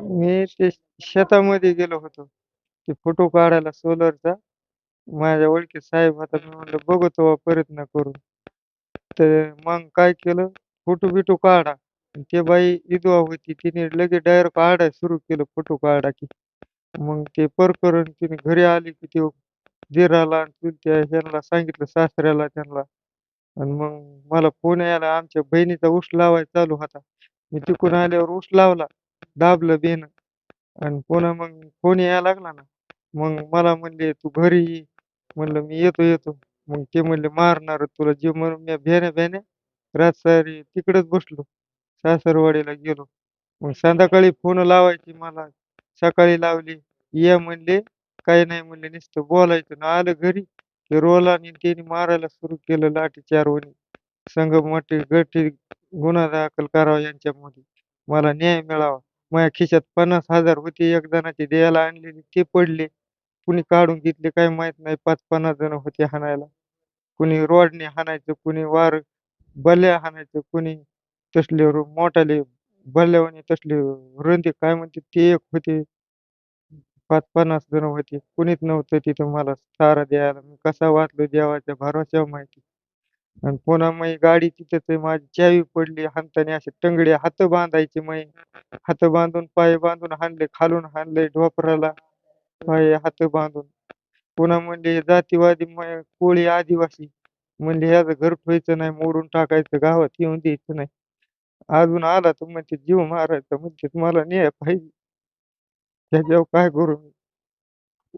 मी ते शेतामध्ये गेलो होतो. ते फोटो काढायला सोलरचा. माझ्या ओळखीत साहेब होता. मी म्हणलं बघतो प्रयत्न करून. तर मग काय केलं, फोटो-बिटो काढा. आणि ते बाई विधवा होती. तिने लगेच डायरेक्ट काढायला सुरू केलं फोटो काढा की. मग ते प्रकरण तिने घरी आली की ते दिराला आणि चुलत्या ह्यांना सांगितलं सासऱ्याला त्यांना. आणि मग मला फोन यायला आमच्या बहिणीचा ऊस लावायचा चालू होता. मी तिकडून आल्यावर ऊस लावला, दाबलं बेनं आणि पुन्हा मग फोन यायला लागला ना. मग मला म्हणले, "तू घरी ये." म्हणलं, "मी येतो." मग ते म्हणले, "मारणारच तुला." जे म्हणून मी भ्यान्या-भ्यान्या रातसारी तिकडंच बसलो. सासरवाडीला गेलो. मग संध्याकाळी फोन लावायची मला. सकाळी लावली, "ये" म्हणले, "काही नाही" म्हणले, "नुसतं बोलायचं." आणि आलं घरी, ते रोलानी त्याने मारायला सुरू केलं लाठीचार्जनी. संघ मोठे गट गुन्हा दाखल करावा यांच्यामध्ये. मला न्याय मिळावा. माझ्या खिशात 50,000 होते एक जणाचे द्यायला आणलेले ते पडले. कुणी काढून घेतले काय माहीत नाही. 5-50 जण होते हाणायला. कुणी रॉडने हाणायचं, कुणी बल्ल्या हाणायचं, कुणी तसले मोठाले बल्ल्यावानी तसले रंदे काय म्हणतात ते एक होते. 5-50 जण होते. कुणीच नव्हतं तिथं मला सहारा द्यायला. मी कसा वाचलो देवाच्या भरोश्यावर माहिती. आणि पुन्हा मग गाडी तिथंच आहे. माझी चावी पडली. हाणताना असे टंगडे हात बांधायचे मग. हात बांधून, पाय बांधून हाणले. खालून हाणलंय ढोपराला, पाय हात बांधून. पुन्हा म्हणले जातीवादी कोळी, आदिवासी. म्हणले ह्याचं घर ठेवायचं नाही, मोडून टाकायचं, गावात येऊन द्यायचं नाही. अजून आला तर म्हणते जीव मारायचा. म्हणते मला न्याय पाहिजे. त्याच्यावर काय करू मी?